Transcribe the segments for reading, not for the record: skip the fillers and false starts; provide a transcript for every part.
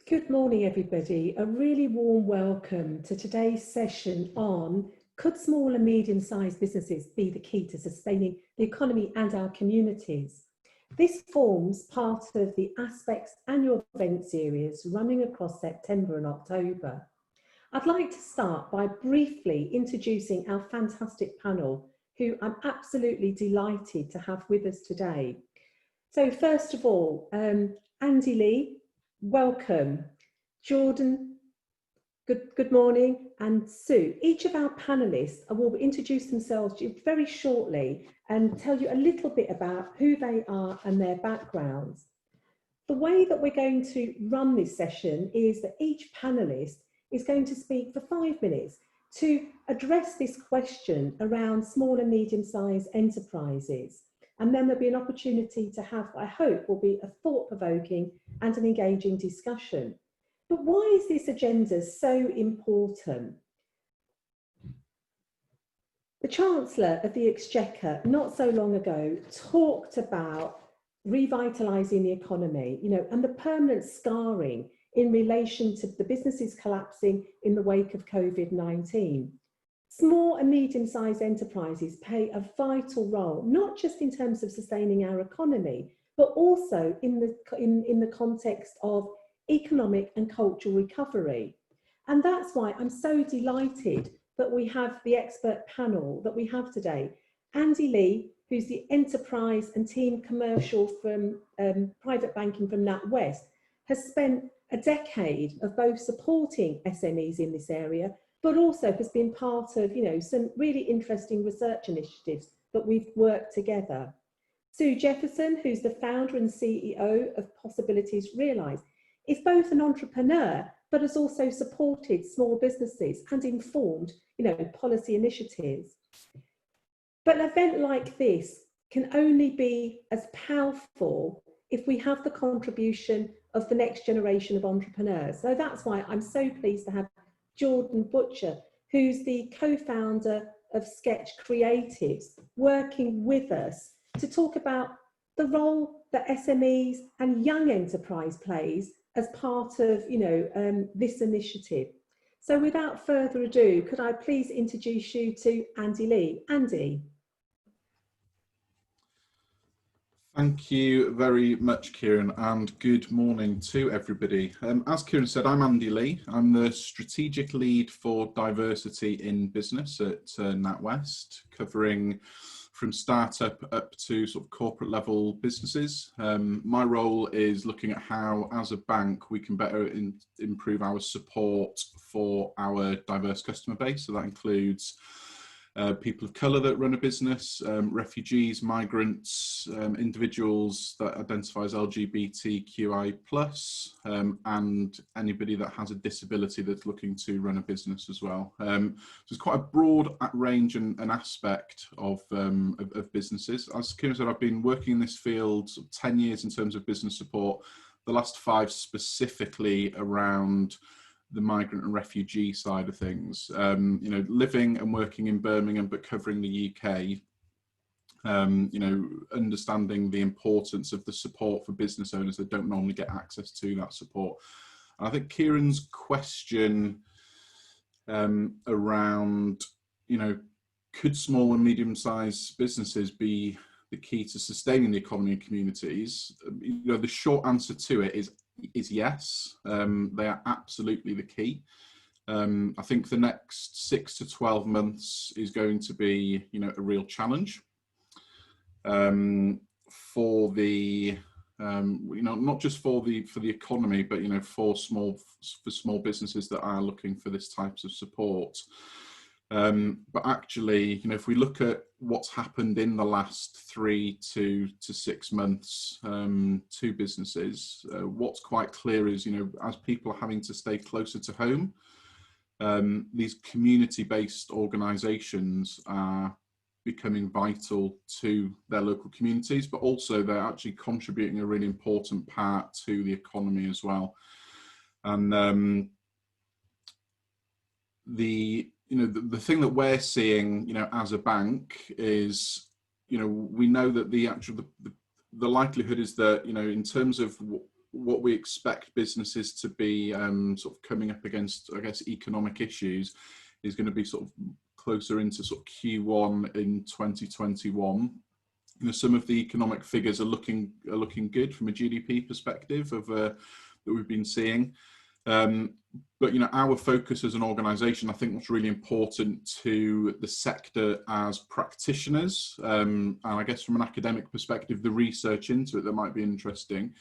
Good morning, everybody. A really warm welcome to today's session on could small and medium-sized businesses be the key to sustaining the economy and our communities? This forms part of the Aspects annual event series running across September and October. I'd like to start by briefly introducing our fantastic panel, who I'm absolutely delighted to have with us today. So first of all, Andy Lee, welcome. Jordan, good morning. And Sue, each of our panellists will introduce themselves to you very shortly and tell you a little bit about who they are and their backgrounds. The way that we're going to run this session is that each panellist is going to speak for 5 minutes to address this question around small and medium-sized enterprises. And then there'll be an opportunity to have, I hope, will be a thought-provoking and an engaging discussion. But why is this agenda so important? The Chancellor of the Exchequer, not so long ago, talked about revitalising the economy, and the permanent scarring in relation to the businesses collapsing in the wake of COVID-19. Small and medium-sized enterprises play a vital role, not just in terms of sustaining our economy, but also in the context of economic and cultural recovery. And that's why I'm so delighted that we have the expert panel that we have today. Andy Lee, who's the enterprise and team commercial from private banking from NatWest, has spent a decade of both supporting SMEs in this area, but also has been part of, some really interesting research initiatives that we've worked together. Sue Jefferson, who's the founder and CEO of Possibilities Realised, is both an entrepreneur, but has also supported small businesses and informed, policy initiatives. But an event like this can only be as powerful if we have the contribution of the next generation of entrepreneurs. So that's why I'm so pleased to have Jordan Butcher, who's the co-founder of Sketch Creatives, working with us to talk about the role that SMEs and young enterprise plays as part of, this initiative. So without further ado, could I please introduce you to Andy Lee? Andy. Thank you very much, Kieran, and good morning to everybody. As Kieran said, I'm Andy Lee. I'm the strategic lead for diversity in business at NatWest, covering from startup up to sort of corporate level businesses. My role is looking at how, as a bank, we can better improve our support for our diverse customer base. So that includes people of colour that run a business, refugees, migrants, individuals that identify as LGBTQI+, and anybody that has a disability that's looking to run a business as well. So it's quite a broad range and aspect of businesses. As Kieran said, I've been working in this field 10 years in terms of business support, the last 5 specifically around the migrant and refugee side of things. Living and working in Birmingham, but covering the UK, understanding the importance of the support for business owners that don't normally get access to that support. And I think Kieran's question around, could small and medium-sized businesses be the key to sustaining the economy and communities? The short answer to it is yes. They are absolutely the key. I think the next 6 to 12 months is going to be, a real challenge for the, not just for the economy, but for small businesses that are looking for this types of support. But actually, if we look at what's happened in the last 3 to 6 months to businesses, what's quite clear is, as people are having to stay closer to home, these community-based organisations are becoming vital to their local communities, but also they're actually contributing a really important part to the economy as well. And the thing that we're seeing, as a bank is, we know that the likelihood is that, in terms of what we expect businesses to be sort of coming up against, I guess, economic issues is going to be sort of closer into sort of Q1 in 2021. You know, some of the economic figures are looking good from a GDP perspective of that we've been seeing. But you know, our focus as an organisation, I think what's really important to the sector as practitioners, and I guess from an academic perspective, the research into it that might be interesting,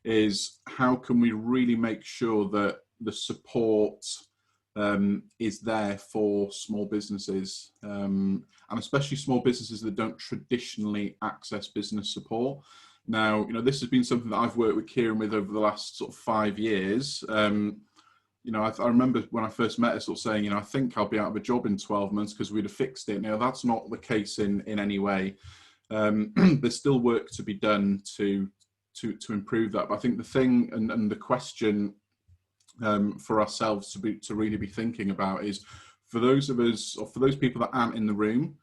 is how can we really make sure that the support is there for small businesses, and especially small businesses that don't traditionally access business support. Now, you know, this has been something that I've worked with Kieran with over the last sort of 5 years. You know, I remember when I first met her sort of saying, you know, I think I'll be out of a job in 12 months because we'd have fixed it. Now, that's not the case in any way. There's still work to be done to improve that. But I think the thing and the question for ourselves to really be thinking about is, for those of us, or for those people that aren't in the room,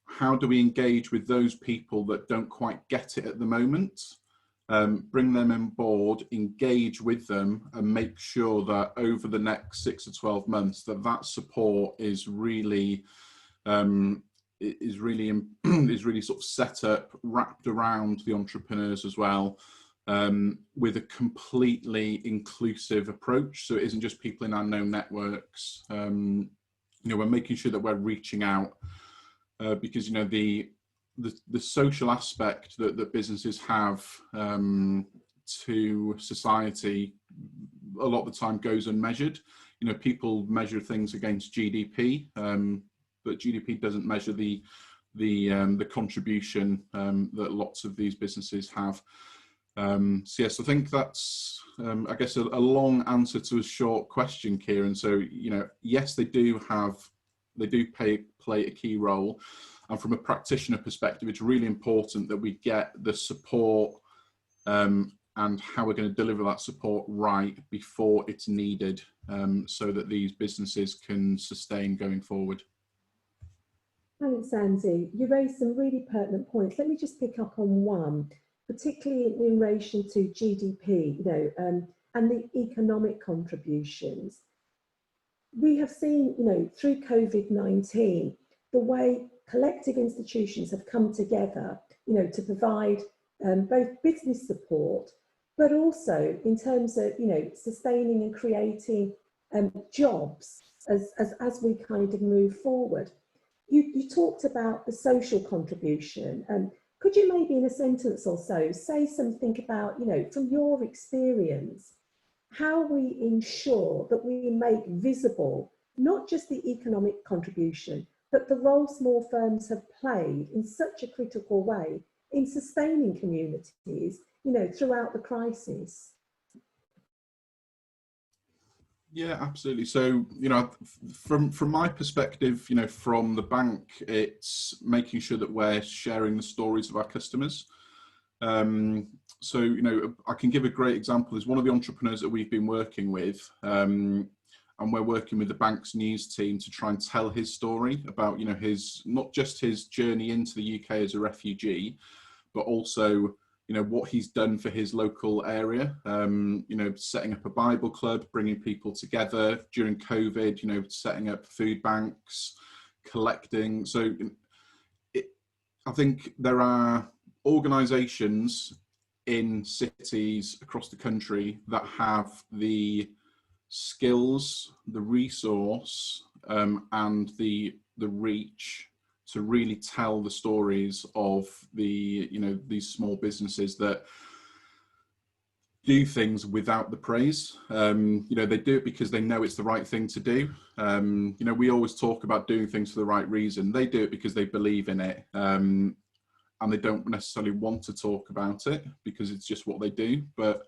how do we engage with those people that don't quite get it at the moment? Bring them on board, engage with them, and make sure that over the next 6 to 12 months that support is really is really sort of set up, wrapped around the entrepreneurs as well, with a completely inclusive approach. So it isn't just people in our known networks. You know, we're making sure that we're reaching out, because you know the social aspect that businesses have to society a lot of the time goes unmeasured. You know, people measure things against GDP, but GDP doesn't measure the contribution that lots of these businesses have. So yes, I think that's I guess a long answer to a short question, Kieran. So you know, yes, they do play a key role. And from a practitioner perspective, it's really important that we get the support and how we're going to deliver that support right before it's needed, so that these businesses can sustain going forward. Thanks, Andy. You raised some really pertinent points. Let me just pick up on one, particularly in relation to GDP, you know, and the economic contributions. We have seen, you know, through COVID-19, the way collective institutions have come together, you know, to provide both business support, but also in terms of, you know, sustaining and creating jobs as we kind of move forward. You talked about the social contribution. Could you maybe in a sentence or so say something about, you know, from your experience, how we ensure that we make visible not just the economic contribution, but the role small firms have played in such a critical way in sustaining communities, you know, throughout the crisis? Yeah, absolutely. So, you know, from my perspective, you know, from the bank, it's making sure that we're sharing the stories of our customers. So, you know, I can give a great example. Is one of the entrepreneurs that we've been working with, and we're working with the bank's news team to try and tell his story about, you know, his, not just his journey into the UK as a refugee, but also, you know, what he's done for his local area, you know, setting up a Bible club, bringing people together during COVID, you know, setting up food banks, collecting. So I think there are organisations in cities across the country that have the skills, the resource, and the reach to really tell the stories of the, you know, these small businesses that do things without the praise. You know, they do it because they know it's the right thing to do. You know, we always talk about doing things for the right reason. They do it because they believe in it, and they don't necessarily want to talk about it because it's just what they do. But,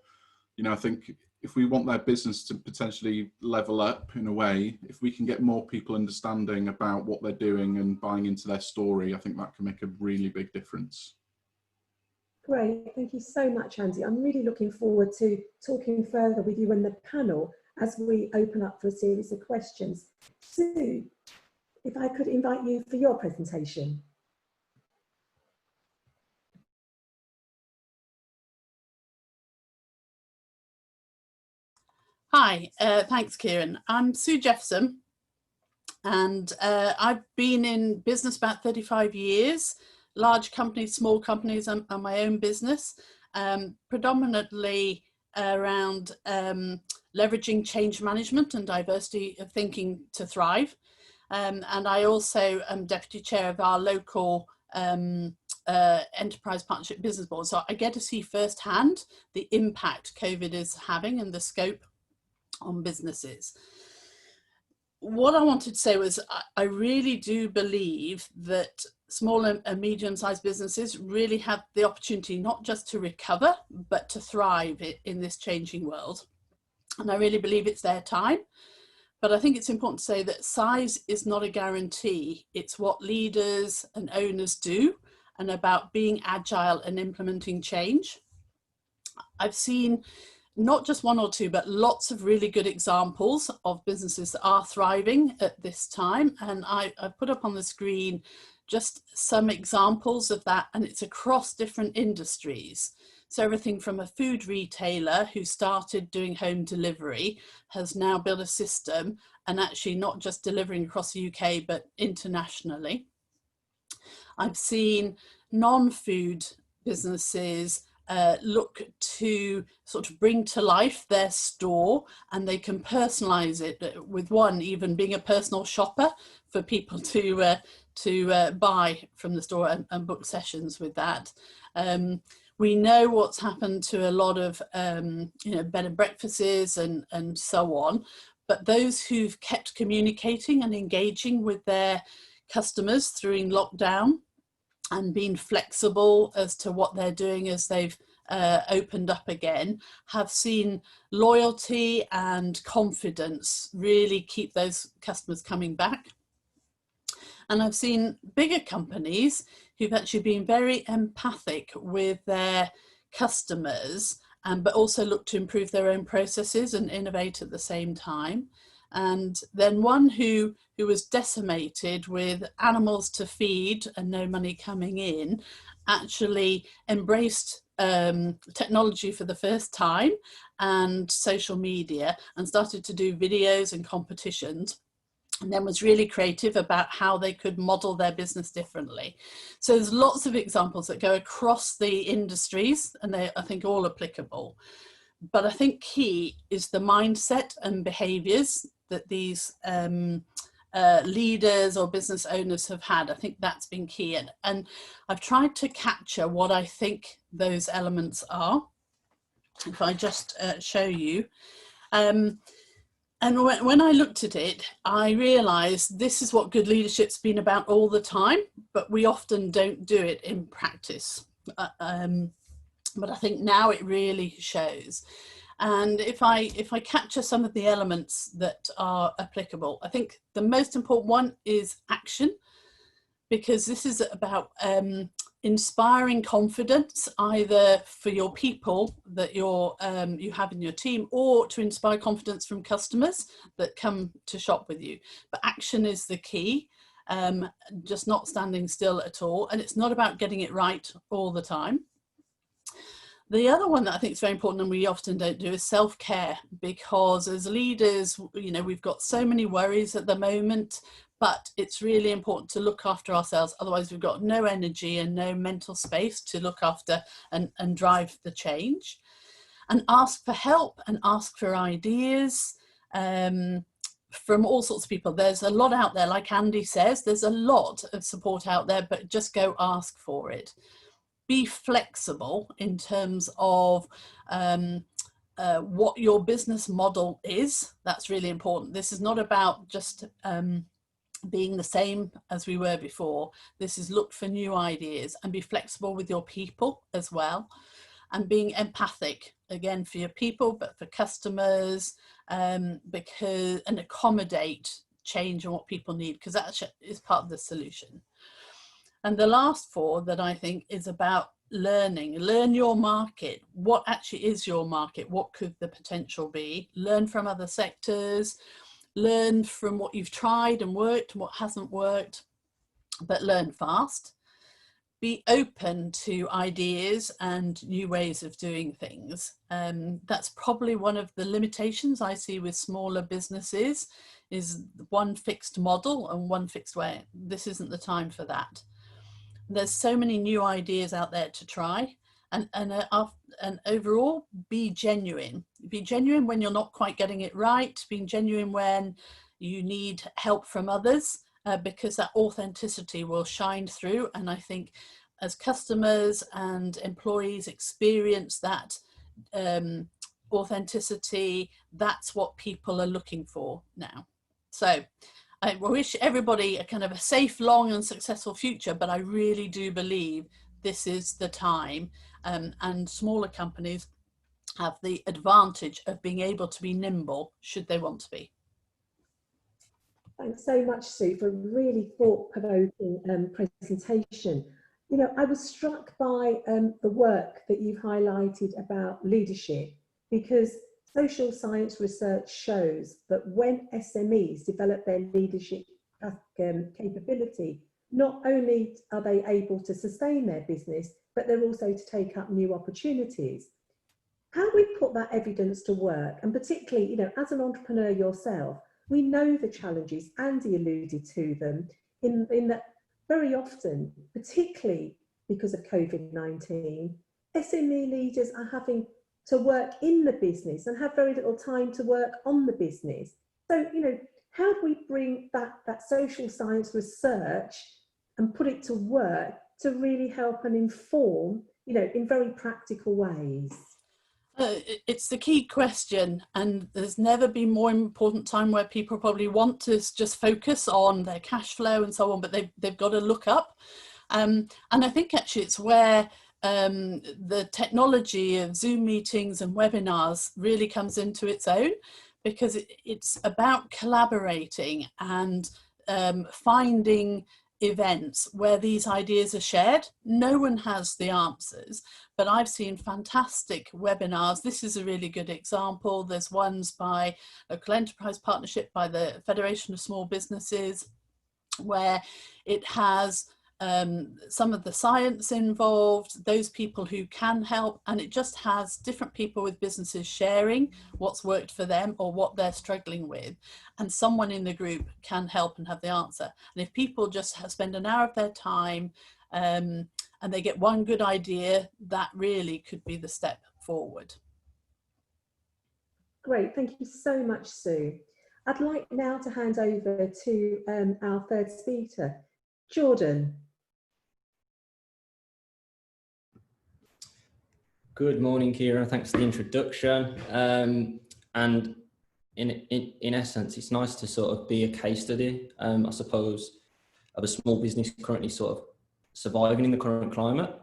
you know, I think if we want their business to potentially level up in a way, if we can get more people understanding about what they're doing and buying into their story, I think that can make a really big difference. Great, thank you so much, Andy. I'm really looking forward to talking further with you and the panel as we open up for a series of questions. Sue, if I could invite you for your presentation. Hi, thanks, Kieran. I'm Sue Jeffson, and I've been in business about 35 years, large companies, small companies, and my own business, predominantly around leveraging change management and diversity of thinking to thrive. And I also am deputy chair of our local enterprise partnership business board. So I get to see firsthand the impact COVID is having and the scope on businesses. What I wanted to say was I really do believe that small and medium-sized businesses really have the opportunity not just to recover, but to thrive in this changing world. And I really believe it's their time. But I think it's important to say that size is not a guarantee. It's what leaders and owners do, and about being agile and implementing change. I've seen not just one or two, but lots of really good examples of businesses that are thriving at this time. And I've put up on the screen just some examples of that, and it's across different industries. So everything from a food retailer who started doing home delivery has now built a system and actually not just delivering across the UK, but internationally. I've seen non-food businesses look to sort of bring to life their store, and they can personalize it, with one even being a personal shopper for people to buy from the store and book sessions with that. We know what's happened to a lot of bed and breakfasts and so on, but those who've kept communicating and engaging with their customers through lockdown and been flexible as to what they're doing as they've opened up again, have seen loyalty and confidence really keep those customers coming back. And I've seen bigger companies who've actually been very empathic with their customers, but also look to improve their own processes and innovate at the same time. And then one who was decimated with animals to feed and no money coming in, actually embraced technology for the first time and social media, and started to do videos and competitions, and then was really creative about how they could model their business differently. So there's lots of examples that go across the industries, and they, I think, all applicable. But I think key is the mindset and behaviours that these leaders or business owners have had. I think that's been key. And I've tried to capture what I think those elements are. If I just show you. And when I looked at it, I realised this is what good leadership's been about all the time, but we often don't do it in practice. But I think now it really shows. And if I capture some of the elements that are applicable, I think the most important one is action, because this is about inspiring confidence, either for your people that you have in your team, or to inspire confidence from customers that come to shop with you. But action is the key, just not standing still at all. And it's not about getting it right all the time. The other one that I think is very important and we often don't do is self-care, because as leaders, we've got so many worries at the moment, but it's really important to look after ourselves. Otherwise, we've got no energy and no mental space to look after and drive the change. And ask for help and ask for ideas from all sorts of people. There's a lot out there, like Andy says, there's a lot of support out there, but just go ask for it. Be flexible in terms of what your business model is. That's really important. This is not about just being the same as we were before. This is look for new ideas and be flexible with your people as well. And being empathic, again, for your people, but for customers, and accommodate change and what people need, because that is part of the solution. And the last four that I think is about learning. Learn your market. What actually is your market? What could the potential be? Learn from other sectors. Learn from what you've tried and worked and what hasn't worked, but learn fast. be open to ideas and new ways of doing things. That's probably one of the limitations I see with smaller businesses, is one fixed model and one fixed way. This isn't the time for that. There's so many new ideas out there to try, and overall, be genuine. Be genuine when you're not quite getting it right, being genuine when you need help from others, because that authenticity will shine through. And I think as customers and employees experience that authenticity, that's what people are looking for now. So I wish everybody a kind of a safe, long and successful future, but I really do believe this is the time, and smaller companies have the advantage of being able to be nimble should they want to be. Thanks so much, Sue, for a really thought-provoking presentation. You know, I was struck by the work that you've highlighted about leadership, because social science research shows that when SMEs develop their leadership capability, not only are they able to sustain their business, but they're also to take up new opportunities. How do we put that evidence to work? And particularly, you know, as an entrepreneur yourself, we know the challenges, Andy alluded to them, in that very often, particularly because of COVID-19, SME leaders are having to work in the business and have very little time to work on the business. So, you know, how do we bring that social science research and put it to work to really help and inform, you know, in very practical ways? It's the key question, and there's never been more important time where people probably want to just focus on their cash flow and so on, but they've got to look up. And I think actually it's where the technology of Zoom meetings and webinars really comes into its own, because it's about collaborating and finding events where these ideas are shared. No one has the answers, but I've seen fantastic webinars. This is a really good example. There's ones by Local Enterprise Partnership, by the Federation of Small Businesses, where it has some of the science involved, those people who can help, and it just has different people with businesses sharing what's worked for them or what they're struggling with, and someone in the group can help and have the answer. And if people just spend an hour of their time and they get one good idea, that really could be the step forward. Great, thank you so much, Sue. I'd like now to hand over to our third speaker, Jordan. Good morning, Kira. Thanks for the introduction. And in essence, it's nice to sort of be a case study, I suppose, of a small business currently sort of surviving in the current climate.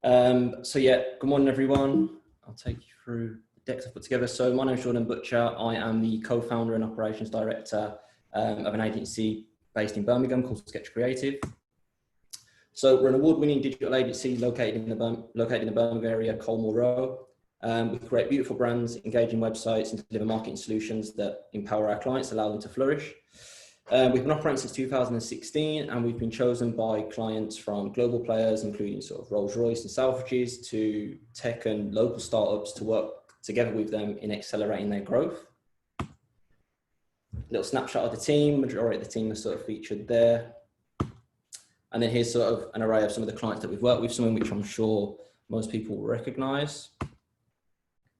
So yeah, good morning, everyone. I'll take you through the decks I've put together. So my name is Jordan Butcher. I am the co-founder and operations director of an agency based in Birmingham called Sketch Creative. So we're an award-winning digital agency located in the Birmingham area, Colmore Row. We create beautiful brands, engaging websites, and deliver marketing solutions that empower our clients, allow them to flourish. We've been operating since 2016, and we've been chosen by clients from global players, including sort of Rolls-Royce and Selfridges, to tech and local startups to work together with them in accelerating their growth. Little snapshot of the team. Majority of the team is sort of featured there. And then here's sort of an array of some of the clients that we've worked with, some of which I'm sure most people will recognize.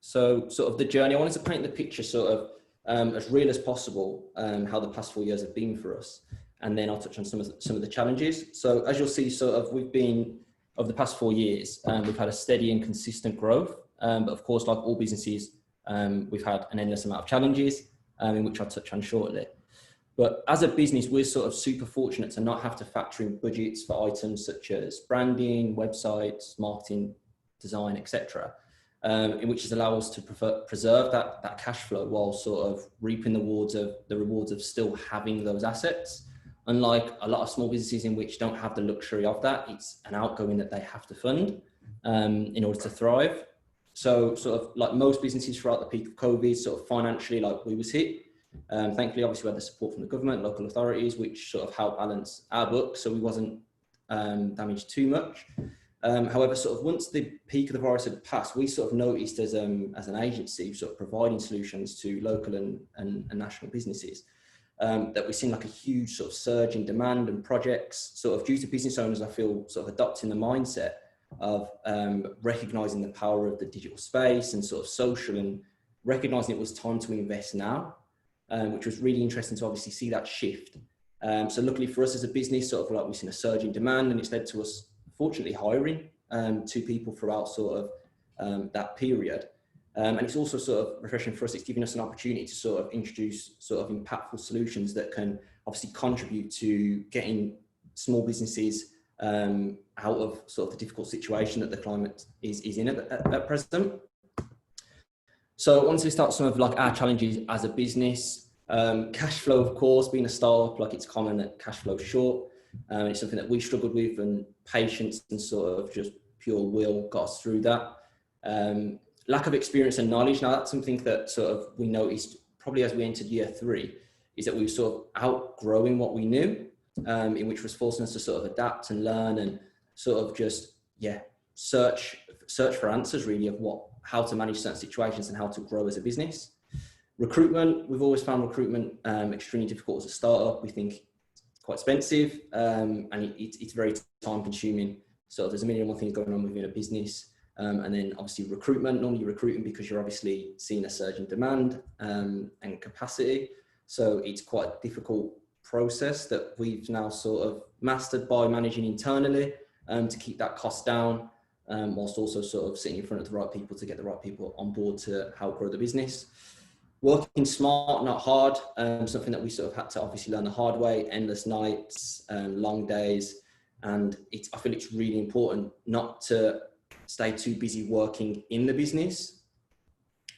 So sort of the journey, I wanted to paint the picture sort of as real as possible, how the past 4 years have been for us. And then I'll touch on some of the challenges. So as you'll see, sort of we've been, over the past 4 years, we've had a steady and consistent growth. But of course, like all businesses, we've had an endless amount of challenges, in which I'll touch on shortly. But as a business, we're sort of super fortunate to not have to factor in budgets for items such as branding, websites, marketing, design, etc., in which has allowed us to preserve that cash flow while sort of reaping the rewards of still having those assets. Unlike a lot of small businesses in which don't have the luxury of that, it's an outgoing that they have to fund in order to thrive. So sort of like most businesses throughout the peak of COVID, sort of financially, like we was hit. Thankfully, obviously, we had the support from the government, local authorities, which sort of helped balance our books. So we wasn't damage too much. However, sort of once the peak of the virus had passed, we sort of noticed as an agency sort of providing solutions to local and national businesses, that we've seen like a huge sort of surge in demand and projects, sort of due to business owners, I feel, sort of adopting the mindset of recognizing the power of the digital space and sort of social, and recognizing it was time to invest now, which was really interesting to obviously see that shift. So luckily for us as a business, sort of like we've seen a surge in demand, and it's led to us fortunately hiring 2 people throughout sort of that period. And it's also sort of refreshing for us. It's giving us an opportunity to sort of introduce sort of impactful solutions that can obviously contribute to getting small businesses out of sort of the difficult situation that the climate is in at present. So I wanted to start some of like our challenges as a business. Cash flow, of course, being a startup, like it's common that cash flow is short. It's something that we struggled with, and patience and sort of just pure will got us through that. Lack of experience and knowledge. Now that's something that sort of we noticed probably as we entered year 3, is that we were sort of outgrowing what we knew, in which was forcing us to sort of adapt and learn and sort of just, search for answers really of how to manage certain situations and how to grow as a business. Recruitment, we've always found recruitment extremely difficult as a startup. We think it's quite expensive, and it's very time consuming. So there's a million more things going on within a business. And then obviously recruitment, normally you're recruiting because you're obviously seeing a surge in demand and capacity. So it's quite a difficult process that we've now sort of mastered by managing internally to keep that cost down, whilst also sort of sitting in front of the right people to get the right people on board to help grow the business. Working smart, not hard, something that we sort of had to obviously learn the hard way, endless nights, long days. And I feel it's really important not to stay too busy working in the business.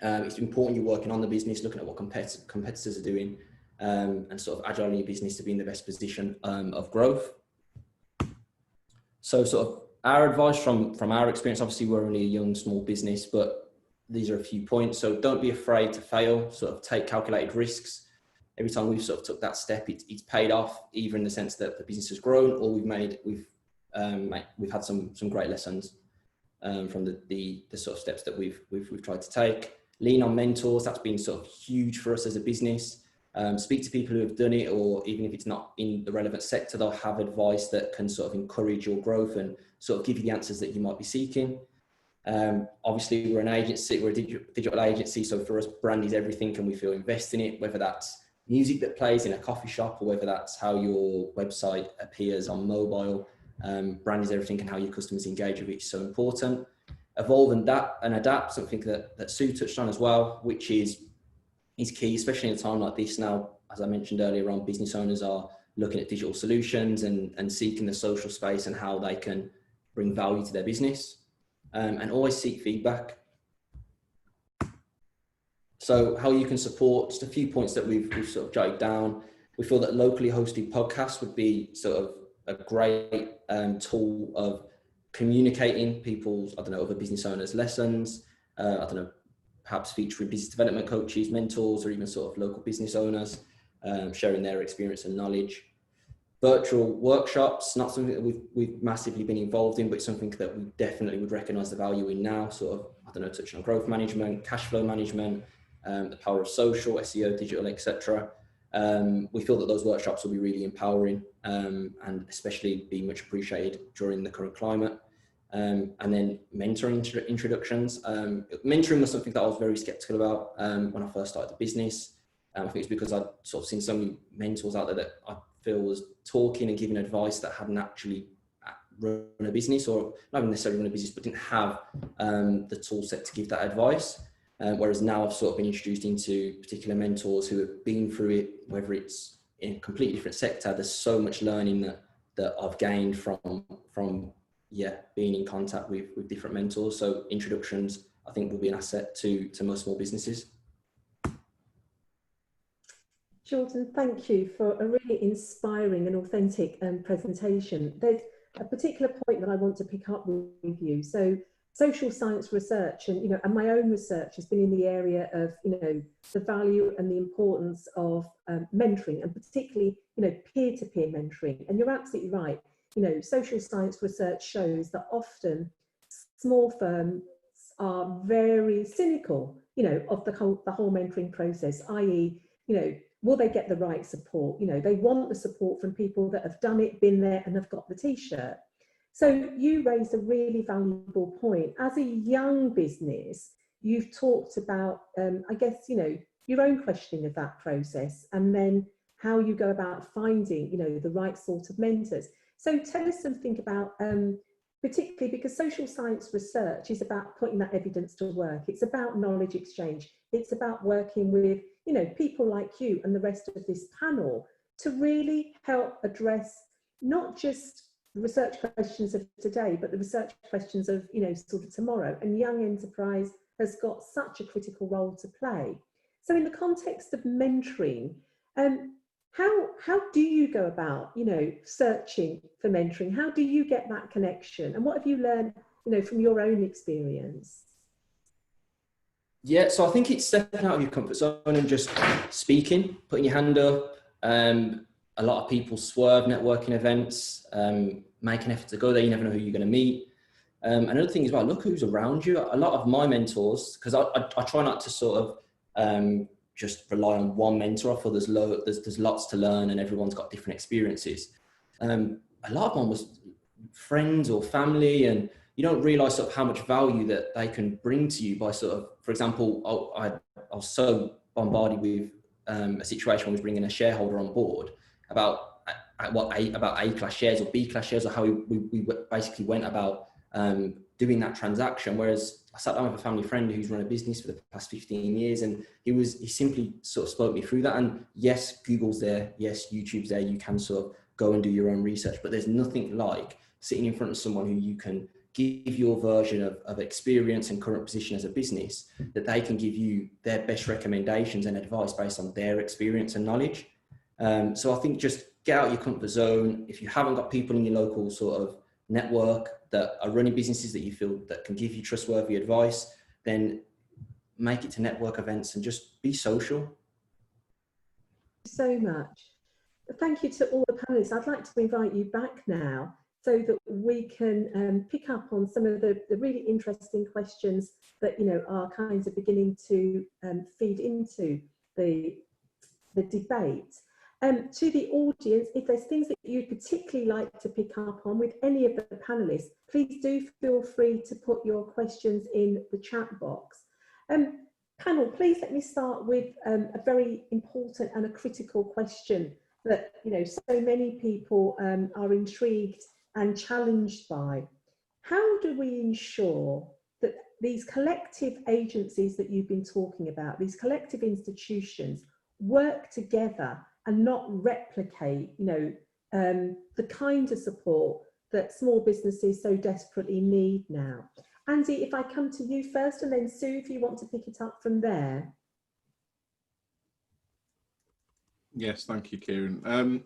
It's important you're working on the business, looking at what competitors are doing, and sort of agile in your business to be in the best position of growth. So sort of our advice from our experience, obviously we're only a young, small business, but these are a few points. So don't be afraid to fail, sort of take calculated risks. Every time we've sort of took that step, it's paid off, either in the sense that the business has grown, or we've had some great lessons from the sort of steps that we've tried to take. Lean on mentors, that's been sort of huge for us as a business. Speak to people who have done it, or even if it's not in the relevant sector, they'll have advice that can sort of encourage your growth and sort of give you the answers that you might be seeking. Obviously we're an agency, we're a digital agency, so for us brand is everything, and we feel invest in it, whether that's music that plays in a coffee shop or whether that's how your website appears on mobile. Brand is everything, and how your customers engage with it is so important. Evolve and adapt, something that Sue touched on as well, which is key, especially in a time like this now. As I mentioned earlier on, business owners are looking at digital solutions and seeking the social space and how they can bring value to their business, and always seek feedback. So how you can support, just a few points that we've sort of jotted down. We feel that locally hosted podcasts would be sort of a great tool of communicating people's, other business owners' lessons, perhaps featuring business development coaches, mentors, or even sort of local business owners, sharing their experience and knowledge. Virtual workshops, not something that we've massively been involved in, but something that we definitely would recognise the value in now, sort of, touching on growth management, cash flow management, the power of social, SEO, digital, etc. We feel that those workshops will be really empowering, and especially be much appreciated during the current climate. And then mentoring introductions. Mentoring was something that I was very skeptical about when I first started the business. I think it's because I'd sort of seen so many mentors out there that I feel was talking and giving advice that hadn't actually run a business, or not even necessarily run a business, but didn't have the tool set to give that advice. Whereas now I've sort of been introduced into particular mentors who have been through it, whether it's in a completely different sector. There's so much learning that I've gained from being in contact with different mentors. So introductions, I think, will be an asset to most small businesses. Jordan, thank you for a really inspiring and authentic presentation. There's a particular point that I want to pick up with you. So social science research and my own research has been in the area of the value and the importance of mentoring, and particularly peer-to-peer mentoring. And you're absolutely right. you know, social science research shows that often small firms are very cynical, you know, of the whole mentoring process, i.e., you know, will they get the right support? You know, they want the support from people that have done it, been there, and have got the t-shirt. So you raised a really valuable point. As a young business, you've talked about, I guess, you know, your own questioning of that process, and then how you go about finding, you know, the right sort of mentors. So tell us something about, particularly because social science research is about putting that evidence to work. It's about knowledge exchange. It's about working with, you know, people like you and the rest of this panel to really help address not just the research questions of today, but the research questions of, you know, sort of tomorrow. And young enterprise has got such a critical role to play. So in the context of mentoring, how do you go about, you know, searching for mentoring? How do you get that connection? And what have you learned, you know, from your own experience? Yeah, so I think it's stepping out of your comfort zone and just speaking, putting your hand up. A lot of people swerve networking events, make an effort to go there. You never know who you're going to meet. Another thing is, well, look who's around you. A lot of my mentors, because I try not to sort of just rely on one mentor. I feel there's lots to learn and everyone's got different experiences. A lot of mine was friends or family, and you don't realize sort of how much value that they can bring to you by sort of, for example, I was so bombarded with a situation where I was bringing a shareholder on board about A-class shares or B-class shares, or how we basically went about doing that transaction. Whereas I sat down with a family friend who's run a business for the past 15 years, and he simply sort of spoke me through that. And yes, Google's there, yes, YouTube's there, you can sort of go and do your own research, but there's nothing like sitting in front of someone who you can give your version of experience and current position as a business, that they can give you their best recommendations and advice based on their experience and knowledge. So I think just get out your comfort zone. If you haven't got people in your local sort of network that are running businesses that you feel that can give you trustworthy advice, then make it to network events and just be social. So much. Thank you to all the panelists. I'd like to invite you back now so that we can pick up on some of the really interesting questions that, you know, are kind of beginning to feed into the debate. To the audience, if there's things that you'd particularly like to pick up on with any of the panelists, please do feel free to put your questions in the chat box. Panel, please let me start with a very important and a critical question that, you know, so many people are intrigued and challenged by. How do we ensure that these collective agencies that you've been talking about, these collective institutions, work together and not replicate, you know, the kind of support that small businesses so desperately need now? Andy, if I come to you first, and then Sue, if you want to pick it up from there. Yes, thank you, Kieran.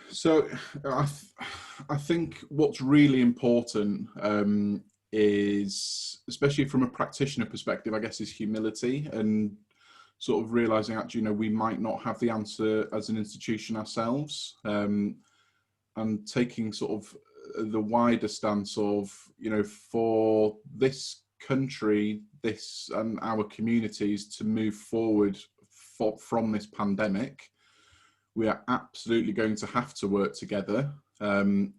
So I think what's really important is, especially from a practitioner perspective, I guess, is humility, and sort of realizing actually, you know, we might not have the answer as an institution ourselves, and taking sort of the wider stance of, you know, for this country, this and our communities to move forward from this pandemic, we are absolutely going to have to work together. And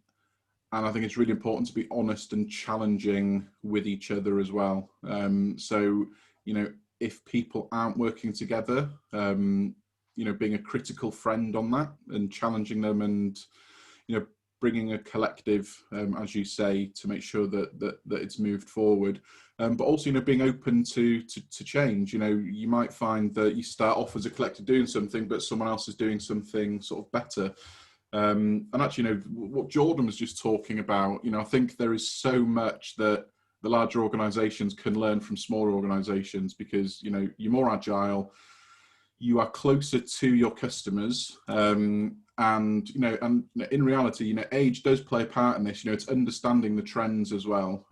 I think it's really important to be honest and challenging with each other as well. So, you know, if people aren't working together, you know, being a critical friend on that and challenging them, and, you know, bringing a collective, as you say, to make sure that it's moved forward. But also, you know, being open to change. You know, you might find that you start off as a collective doing something, but someone else is doing something sort of better. And actually, you know, what Jordan was just talking about, you know, I think there is so much that the larger organizations can learn from smaller organizations, because, you know, you're more agile, you are closer to your customers, and, you know, and in reality, you know, age does play a part in this. You know, it's understanding the trends as well,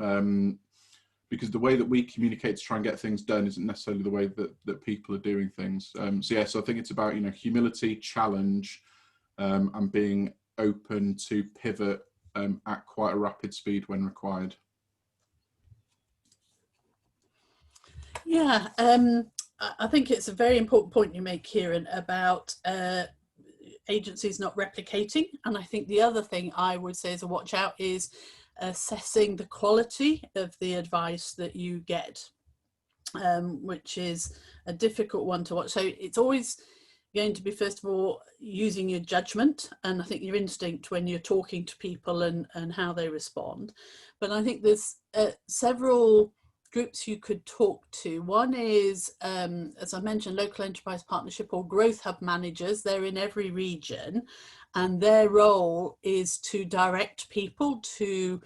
because the way that we communicate to try and get things done isn't necessarily the way that people are doing things. So yeah, so I think it's about, you know, humility, challenge, and being open to pivot at quite a rapid speed when required? Yeah, I think it's a very important point you make, Kieran, about agencies not replicating. And I think the other thing I would say as a watch out is assessing the quality of the advice that you get, which is a difficult one to watch. So it's always going to be, first of all, using your judgment and I think your instinct when you're talking to people and how they respond. But I think there's several groups you could talk to. One is, as I mentioned, local enterprise partnership or growth hub managers. They're in every region, and their role is to direct people to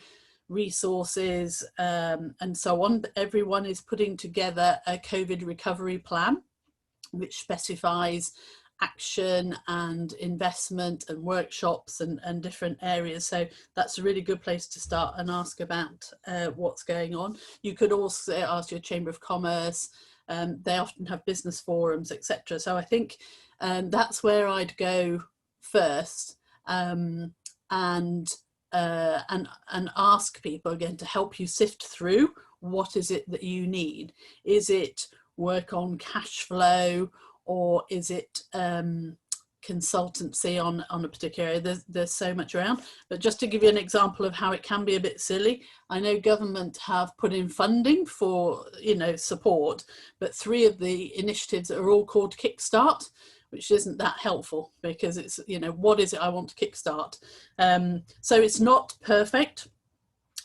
resources and so on. But everyone is putting together a COVID recovery plan, which specifies action and investment and workshops and different areas. So that's a really good place to start and ask about what's going on. You could also ask your Chamber of Commerce. They often have business forums, etc. So I think that's where I'd go first, and ask people again to help you sift through what is it that you need. Is it work on cash flow, or is it consultancy on a particular area? There's so much around. But just to give you an example of how it can be a bit silly, I know government have put in funding for, support, but 3 of the initiatives are all called Kickstart, which isn't that helpful because it's, what is it I want to kickstart? So it's not perfect,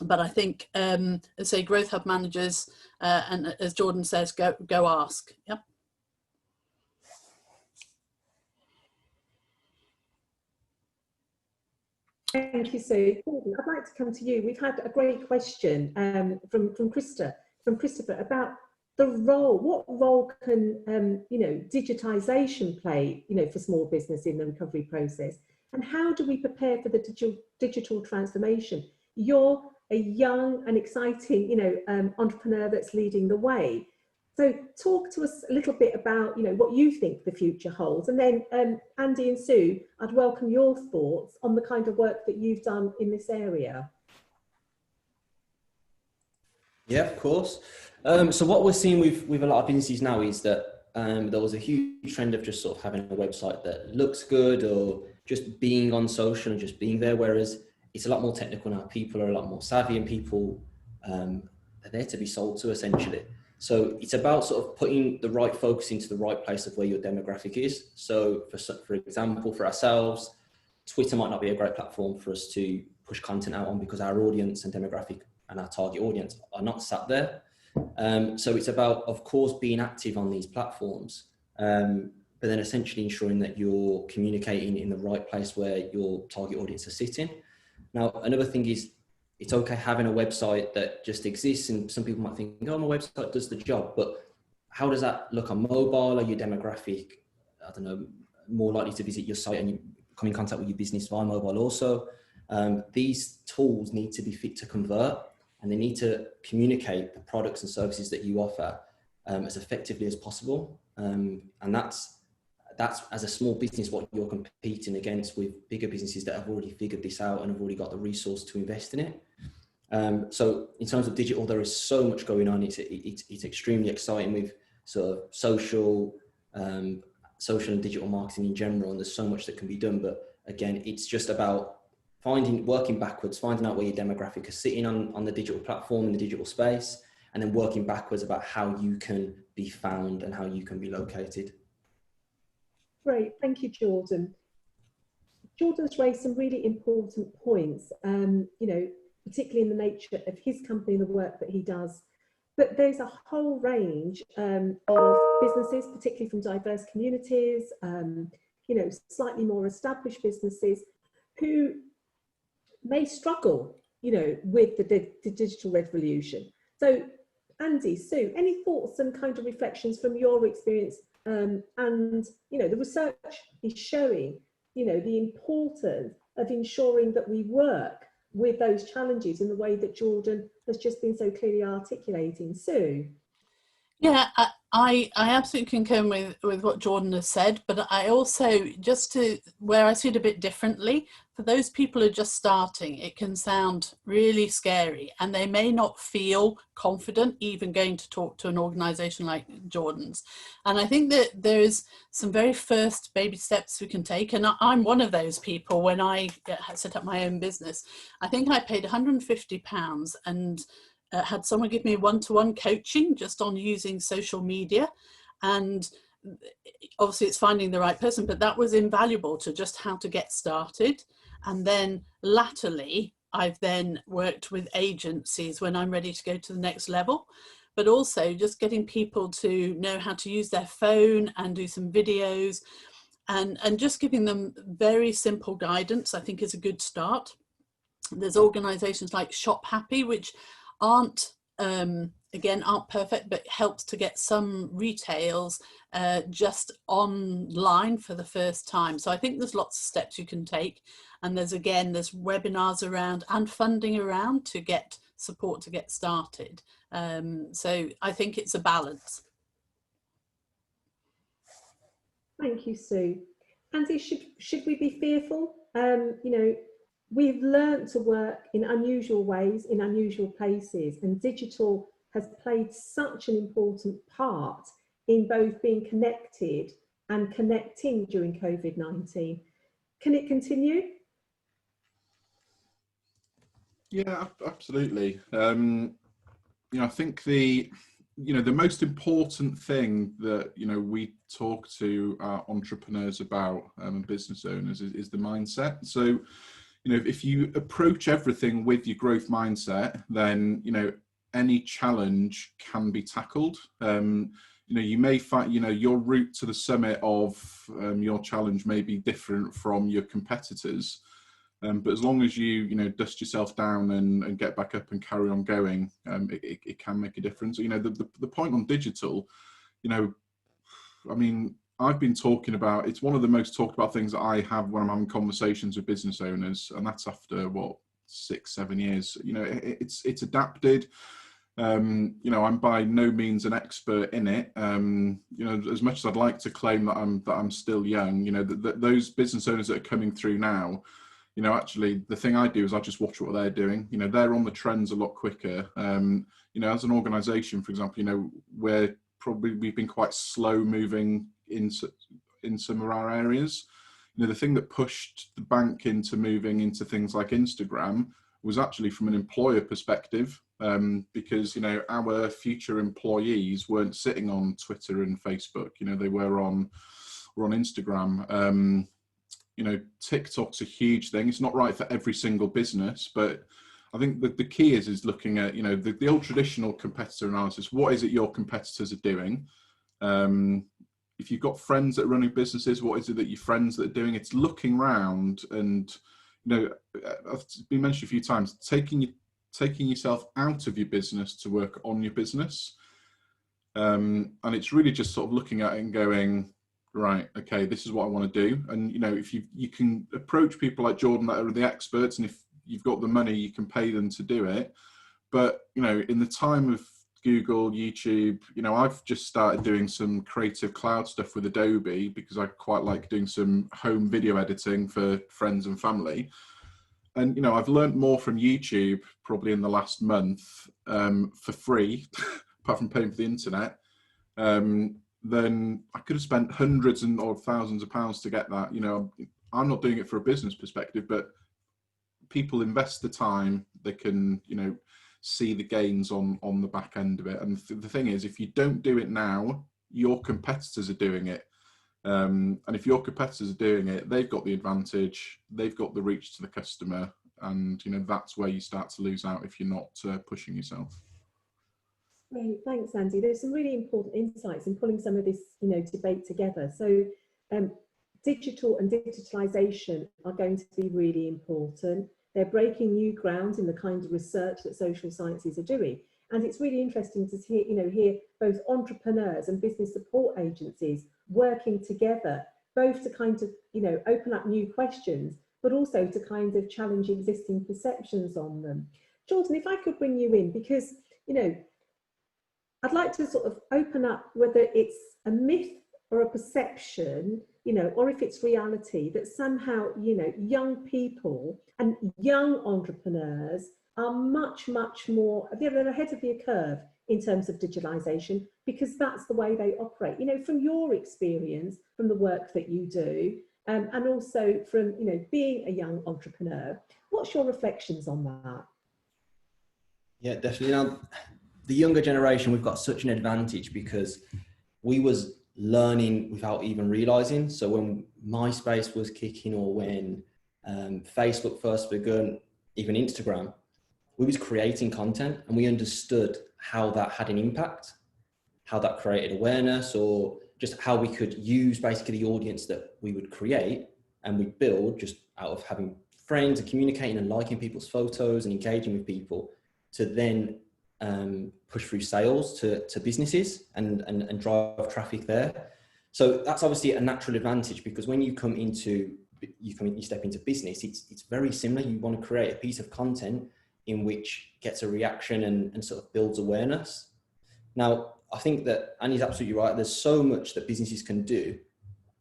but I think, as say, growth hub managers, and as Jordan says, go ask. Yep. Thank you, Sue. Jordan, I'd like to come to you. We've had a great question from Christopher about the role. What role can digitization play, for small business in the recovery process, and how do we prepare for the digital transformation? You're a young and exciting, entrepreneur that's leading the way. So talk to us a little bit about, what you think the future holds. And then Andy and Sue, I'd welcome your thoughts on the kind of work that you've done in this area. Yeah, of course. So what we're seeing with a lot of businesses now is that there was a huge trend of just sort of having a website that looks good or just being on social and just being there, whereas it's a lot more technical now. People are a lot more savvy and people are there to be sold to, essentially. So it's about sort of putting the right focus into the right place of where your demographic is. So for example, for ourselves, Twitter might not be a great platform for us to push content out on because our audience and demographic and our target audience are not sat there. So it's about, of course, being active on these platforms, but then essentially ensuring that you're communicating in the right place where your target audience are sitting. Now, another thing is, it's okay having a website that just exists, and some people might think, oh, my website does the job, but how does that look on mobile? Are your demographic, I don't know, more likely to visit your site and you come in contact with your business via mobile also? These tools need to be fit to convert, and they need to communicate the products and services that you offer as effectively as possible. And that's as a small business what you're competing against with bigger businesses that have already figured this out and have already got the resource to invest in it. So in terms of digital, there is so much going on. It's extremely exciting with sort of social and digital marketing in general, and there's so much that can be done. But again, it's just about working backwards, finding out where your demographic is sitting on the digital platform, in the digital space, and then working backwards about how you can be found and how you can be located. Great, thank you, Jordan. Jordan's raised some really important points, particularly in the nature of his company and the work that he does. But there's a whole range of businesses, particularly from diverse communities, slightly more established businesses who may struggle, with the digital revolution. So, Andy, Sue, any thoughts and kind of reflections from your experience? And the research is showing, the importance of ensuring that we work with those challenges in the way that Jordan has just been so clearly articulating. Sue? Yeah, I absolutely concur with what Jordan has said, but I also, just to where I see it a bit differently, for those people who are just starting, it can sound really scary and they may not feel confident even going to talk to an organisation like Jordan's. And I think that there's some very first baby steps we can take. And I'm one of those people. When I set up my own business, I think I paid £150 and had someone give me one-to-one coaching just on using social media. And obviously it's finding the right person, but that was invaluable to just how to get started. And then latterly, I've then worked with agencies when I'm ready to go to the next level, but also just getting people to know how to use their phone and do some videos, and just giving them very simple guidance, I think is a good start. There's organizations like Shop Happy, which aren't perfect, but helps to get some retails just online for the first time. So I think there's lots of steps you can take, and there's webinars around and funding around to get support to get started. So I think it's a balance. Thank you, Sue. Andy, should we be fearful? We've learned to work in unusual ways, in unusual places, and digital has played such an important part in both being connected and connecting during COVID-19. Can it continue? Yeah, absolutely. I think the most important thing that we talk to our entrepreneurs about and business owners is the mindset. So if you approach everything with your growth mindset, then any challenge can be tackled. You may find your route to the summit of your challenge may be different from your competitors. But as long as you dust yourself down and get back up and carry on going, it can make a difference. The point on digital, I've been talking about, it's one of the most talked about things that I have when I'm having conversations with business owners, and that's after 6-7 years. It's adapted. I'm by no means an expert in it. As much as I'd like to claim that I'm still young, those business owners that are coming through now, actually the thing I do is I just watch what they're doing. They're on the trends a lot quicker. As an organization, for example, we've been quite slow moving in some of our areas. The thing that pushed the bank into moving into things like Instagram was actually from an employer perspective, because our future employees weren't sitting on Twitter and Facebook. They were on Instagram. TikTok's a huge thing. It's not right for every single business, but I think that the key is looking at the old traditional competitor analysis. What is it your competitors are doing? If you've got friends that are running businesses, what is it that your friends that are doing? It's looking around, and I've been mentioned a few times, taking yourself out of your business to work on your business, and it's really just sort of looking at it and going, right, okay, this is what I want to do. And if you can approach people like Jordan that are the experts, and if you've got the money, you can pay them to do it. But in the time of Google, YouTube, I've just started doing some creative cloud stuff with Adobe because I quite like doing some home video editing for friends and family. And I've learned more from YouTube probably in the last month for free, apart from paying for the internet, then I could have spent hundreds or thousands of pounds to get that. I'm not doing it for a business perspective, but people invest the time, they can, see the gains on the back end of it. And the thing is, if you don't do it now, your competitors are doing it. And if your competitors are doing it, they've got the advantage, they've got the reach to the customer, and that's where you start to lose out if you're not pushing yourself. Great, thanks, Andy. There's some really important insights in pulling some of this, debate together. So, digital and digitalisation are going to be really important. They're breaking new ground in the kind of research that social sciences are doing, and it's really interesting to hear both entrepreneurs and business support agencies working together, both to kind of open up new questions, but also to kind of challenge existing perceptions on them. Jordan, if I could bring you in, because I'd like to sort of open up whether it's a myth or a perception, or if it's reality, that somehow, young people and young entrepreneurs are much, much more, they're ahead of the curve in terms of digitalisation, because that's the way they operate. From your experience, from the work that you do, and also from, being a young entrepreneur, what's your reflections on that? Yeah, definitely. Now, the younger generation, we've got such an advantage because we was learning without even realizing. So when MySpace was kicking, or when Facebook first begun, even Instagram, we was creating content, and we understood how that had an impact, how that created awareness, or just how we could use basically the audience that we would create and we'd build just out of having friends and communicating and liking people's photos and engaging with people, to then push through sales to businesses and drive traffic there. So that's obviously a natural advantage, because when you step into business, it's very similar. You want to create a piece of content in which gets a reaction and sort of builds awareness. Now, I think that Annie's absolutely right. There's so much that businesses can do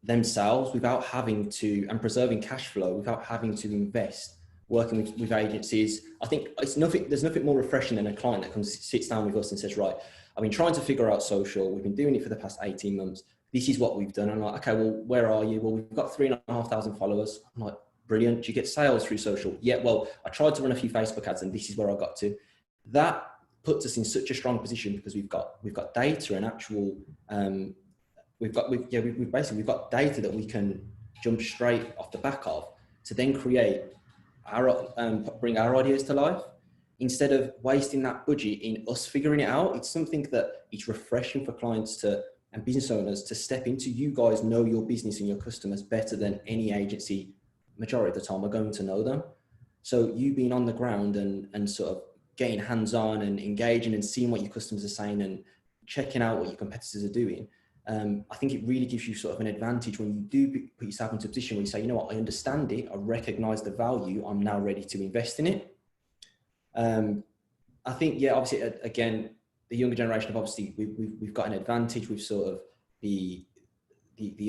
themselves without having to, and preserving cash flow without having to invest working with agencies. I think there's nothing more refreshing than a client that sits down with us and says, right, I've been trying to figure out social. We've been doing it for the past 18 months. This is what we've done. I'm like, okay, well, where are you? Well, we've got 3,500 followers. I'm like, brilliant. Do you get sales through social? Yeah, well, I tried to run a few Facebook ads and this is where I got to. That puts us in such a strong position because we've got data and actual, we've got data that we can jump straight off the back of to then create bring our ideas to life, instead of wasting that budget in us figuring it out. It's something that it's refreshing for clients and business owners to step into. You guys know your business and your customers better than any agency majority of the time are going to know them. So you being on the ground and sort of getting hands-on and engaging and seeing what your customers are saying and checking out what your competitors are doing, I think it really gives you sort of an advantage when you do put yourself into a position where you say, you know what, I understand it, I recognize the value, I'm now ready to invest in it. I think, yeah, obviously, again, the younger generation of obviously we've got an advantage with sort of the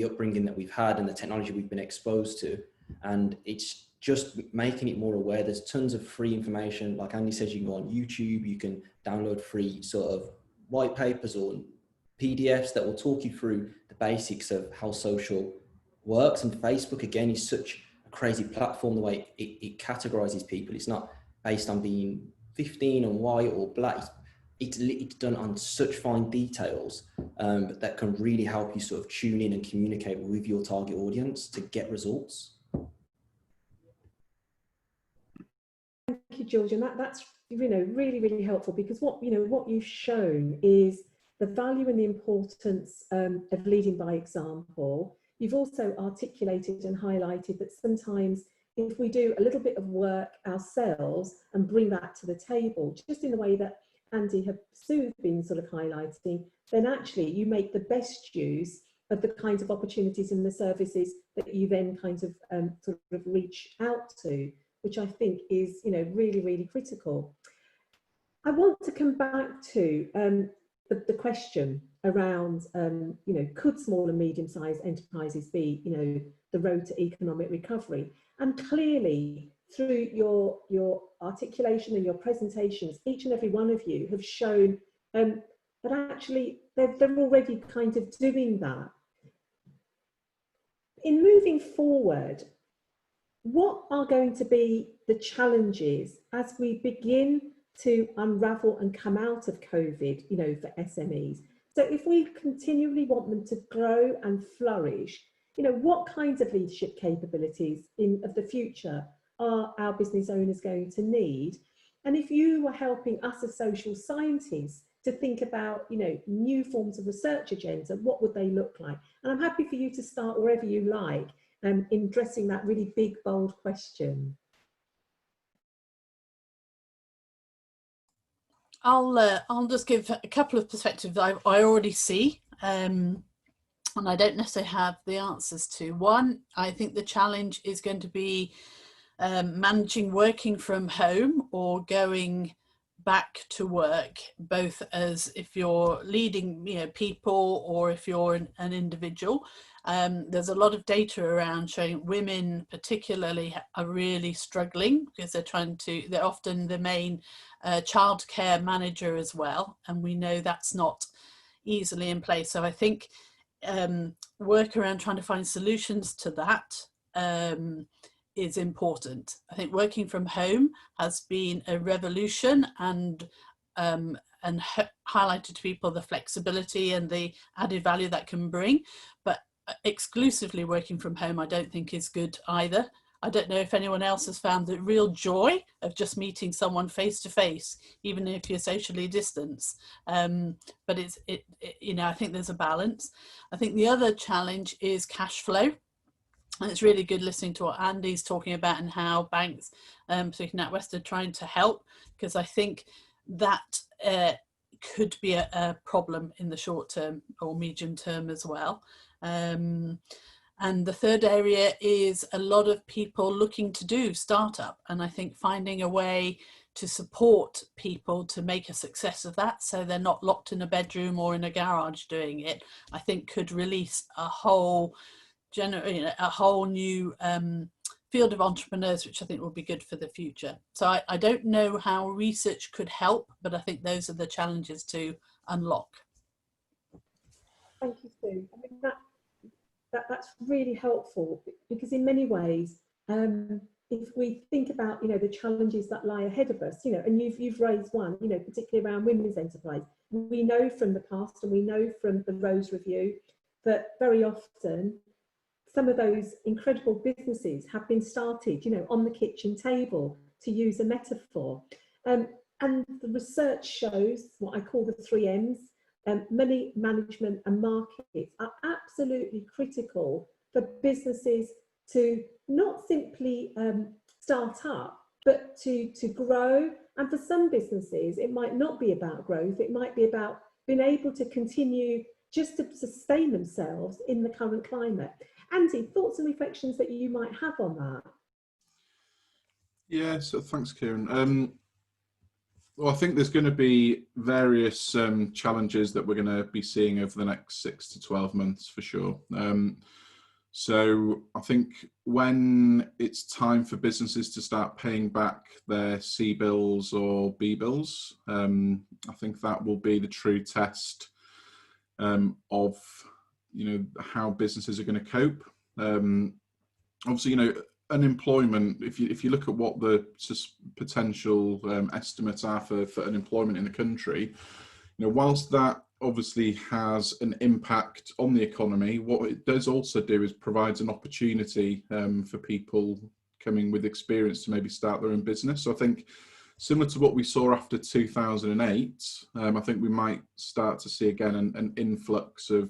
upbringing that we've had and the technology we've been exposed to, and it's just making it more aware. There's tons of free information. Like Andy says, you can go on YouTube, you can download free sort of white papers or PDFs that will talk you through the basics of how social works. And Facebook, again, is such a crazy platform, the way it categorizes people. It's not based on being 15 and white or black. It's done on such fine details, but that can really help you sort of tune in and communicate with your target audience to get results. Thank you, George, and that's really, really helpful, because what you've shown is the value and the importance of leading by example. You've also articulated and highlighted that sometimes if we do a little bit of work ourselves and bring that to the table, just in the way that Andy have been sort of highlighting, then actually you make the best use of the kinds of opportunities and the services that you then kind of sort of reach out to, which I think is really, really critical. I want to come back to the question around, could small and medium-sized enterprises be, the road to economic recovery? And clearly, through your articulation and your presentations, each and every one of you have shown that actually they're already kind of doing that. In moving forward, what are going to be the challenges as we begin to unravel and come out of COVID, for SMEs? So if we continually want them to grow and flourish, what kinds of leadership capabilities of the future are our business owners going to need? And if you were helping us as social scientists to think about, new forms of research agenda, what would they look like? And I'm happy for you to start wherever you like in addressing that really big, bold question. I'll just give a couple of perspectives I already see, and I don't necessarily have the answers to. One, I think the challenge is going to be managing working from home or going back to work, both as if you're leading, people, or if you're an individual. There's a lot of data around showing women particularly are really struggling because they're often the main childcare manager as well, and we know that's not easily in place. So I think work around trying to find solutions to that is important. I think working from home has been a revolution and highlighted to people the flexibility and the added value that can bring, but exclusively working from home I don't think is good either. I don't know if anyone else has found the real joy of just meeting someone face to face, even if you're socially distanced. But I think there's a balance. I think the other challenge is cash flow. And it's really good listening to what Andy's talking about and how banks, particularly NatWest, are trying to help, because I think that could be a problem in the short term or medium term as well. And the third area is a lot of people looking to do startup, and I think finding a way to support people to make a success of that, so they're not locked in a bedroom or in a garage doing it, I think could release a whole new field of entrepreneurs, which I think will be good for the future. So I don't know how research could help, but I think those are the challenges to unlock. Thank you, Sue. I mean, that's really helpful, because in many ways, if we think about the challenges that lie ahead of us, and you've raised one, particularly around women's enterprise. We know from the past, and we know from the Rose Review, that very often some of those incredible businesses have been started, on the kitchen table, to use a metaphor. And the research shows what I call the 3 M's. Money, management and markets are absolutely critical for businesses to not simply start up, but to grow. And for some businesses, it might not be about growth. It might be about being able to continue just to sustain themselves in the current climate. Andy, thoughts and reflections that you might have on that? Yeah, so thanks, Kieran. Well, I think there's going to be various challenges that we're going to be seeing over the next 6 to 12 months for sure. So I think when it's time for businesses to start paying back their C bills or B bills, I think that will be the true test of how businesses are going to cope. Obviously, unemployment, if you look at what the potential estimates are for unemployment in the country, whilst that obviously has an impact on the economy, what it does also do is provides an opportunity for people coming with experience to maybe start their own business. So I think similar to what we saw after 2008, I think we might start to see again an influx of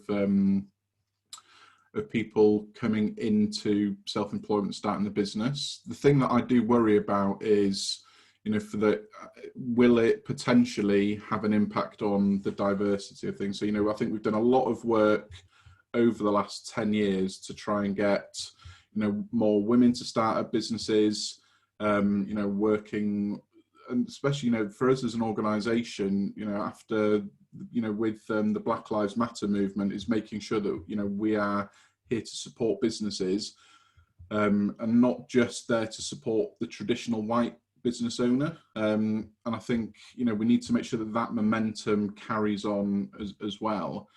people coming into self-employment, starting the business. The thing that I do worry about is, will it potentially have an impact on the diversity of things? So, I think we've done a lot of work over the last 10 years to try and get, more women to start up businesses, working, and especially, for us as an organisation, after, with the Black Lives Matter movement, is making sure that, we are here to support businesses and not just there to support the traditional white business owner. And I think, we need to make sure that that momentum carries on as well.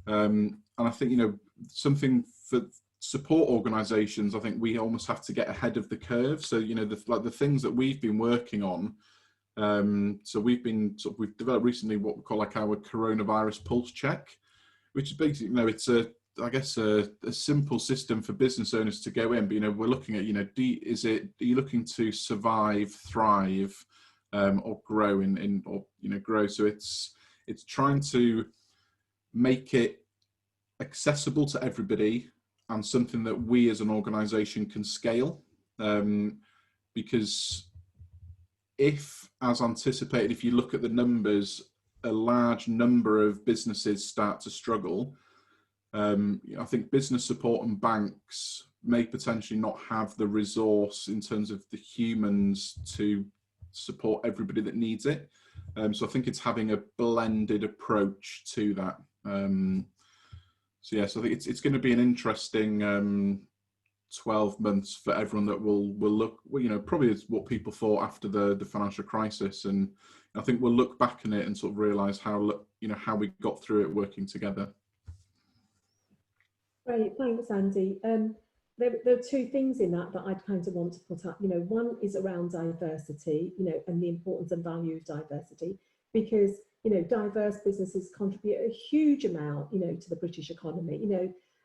And I think, something for support organisations, I think we almost have to get ahead of the curve. So, the things that we've been working on. So we've developed recently what we call like our coronavirus pulse check, which is basically, it's a simple system for business owners to go in. But, we're looking at, are you looking to survive, thrive, or grow grow? So it's trying to make it accessible to everybody and something that we as an organisation can scale. Because if, as anticipated, if you look at the numbers, a large number of businesses start to struggle, I think business support and banks may potentially not have the resource in terms of the humans to support everybody that needs it. So I think it's having a blended approach to that. So yes, I think it's going to be an interesting 12 months for everyone that will look, well, you know, probably is what people thought after the financial crisis, and I think we'll look back on it and sort of realise how, you know, how we got through it working together. Great, thanks, Andy. There are two things in that I'd kind of want to put up. You know, one is around diversity, you know, and the importance and value of diversity, because, you know, diverse businesses contribute a huge amount, you know, to the British economy, you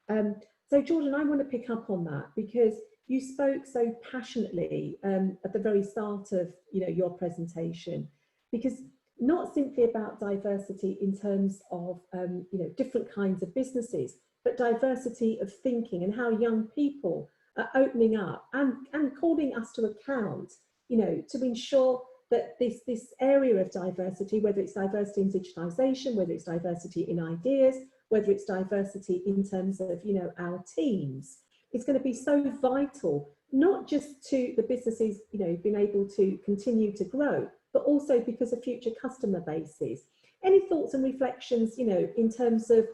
know. So Jordan, I want to pick up on that because you spoke so passionately at the very start of, you know, your presentation, because not simply about diversity in terms of, you know, different kinds of businesses, but diversity of thinking and how young people are opening up and calling us to account, you know, to ensure that this area of diversity, whether it's diversity in digitization, whether it's diversity in ideas, whether it's diversity in terms of, you know, our teams, it's going to be so vital, not just to the businesses, you know, being able to continue to grow, but also because of future customer bases. Any thoughts and reflections, you know, in terms of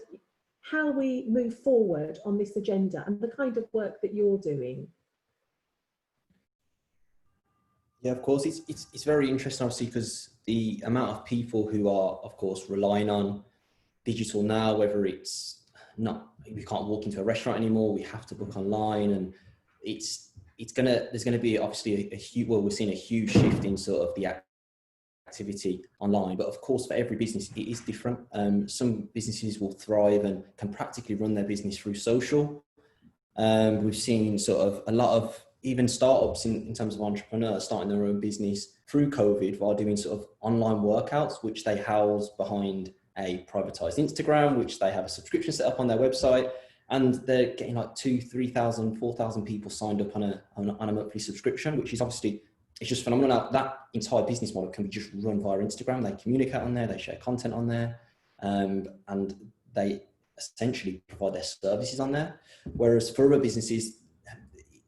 how we move forward on this agenda and the kind of work that you're doing? Yeah, of course, it's very interesting, obviously, because the amount of people who are, of course, relying on digital now, whether it's not, we can't walk into a restaurant anymore, we have to book online, and there's gonna be obviously a huge, well, we're seeing a huge shift in sort of the activity online, but of course for every business it is different. Some businesses will thrive and can practically run their business through social. We've seen sort of a lot of even startups in terms of entrepreneurs starting their own business through COVID while doing sort of online workouts, which they house behind a privatized Instagram, which they have a subscription set up on their website, and they're getting like 2,000, 3,000, 4,000 people signed up on a monthly subscription, which is obviously, it's just phenomenal. That entire business model can be just run via Instagram. They communicate on there, they share content on there, and they essentially provide their services on there. Whereas for other businesses,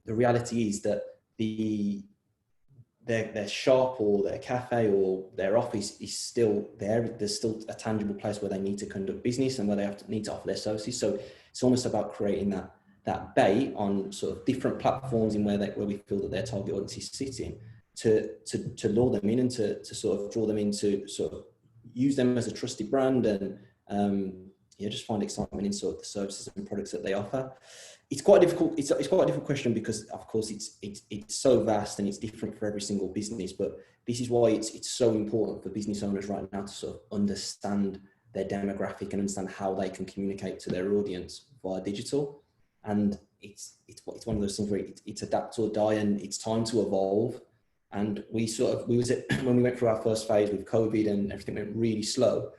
the reality is that their shop or their cafe or their office is still there. There's still a tangible place where they need to conduct business and where they need to offer their services. So it's almost about creating that bait on sort of different platforms in where we feel that their target audience is sitting, to lure them in and to sort of draw them into sort of use them as a trusted brand and just find excitement in sort of the services and products that they offer. It's quite difficult. It's quite a difficult question because of course it's so vast and it's different for every single business. But this is why it's so important for business owners right now to sort of understand their demographic and understand how they can communicate to their audience via digital. And it's one of those things where it's adapt or die, and it's time to evolve. And when we went through our first phase with COVID and everything went really slow,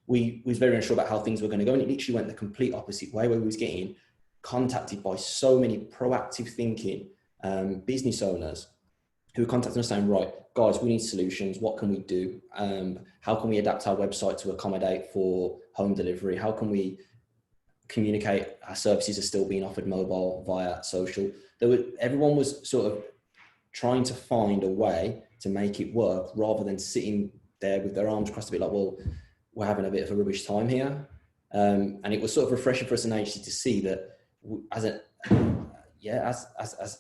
we was very unsure about how things were going to go, and it literally went the complete opposite way, where we was getting contacted by so many proactive thinking business owners who were contacting us saying, right, guys, we need solutions. What can we do? How can we adapt our website to accommodate for home delivery? How can we communicate our services are still being offered mobile via social? Everyone was sort of trying to find a way to make it work rather than sitting there with their arms crossed a bit like, well, we're having a bit of a rubbish time here. And it was sort of refreshing for us as an agency to see that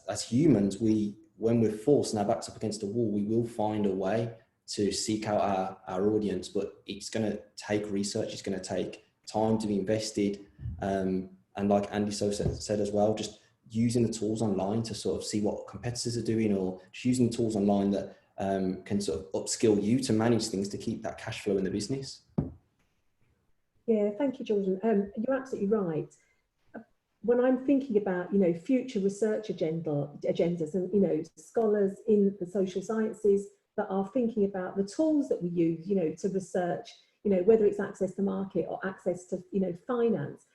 as humans, when we're forced and our backs up against the wall, we will find a way to seek out our audience, but it's going to take research. It's going to take time to be invested. And like Andy said as well, just using the tools online to sort of see what competitors are doing, or just using the tools online that can sort of upskill you to manage things to keep that cash flow in the business. Yeah, thank you, Jordan. You're absolutely right. When I'm thinking about, you know, future research agendas and, you know, scholars in the social sciences that are thinking about the tools that we use, you know, to research, you know, whether it's access to market or access to, you know, finance,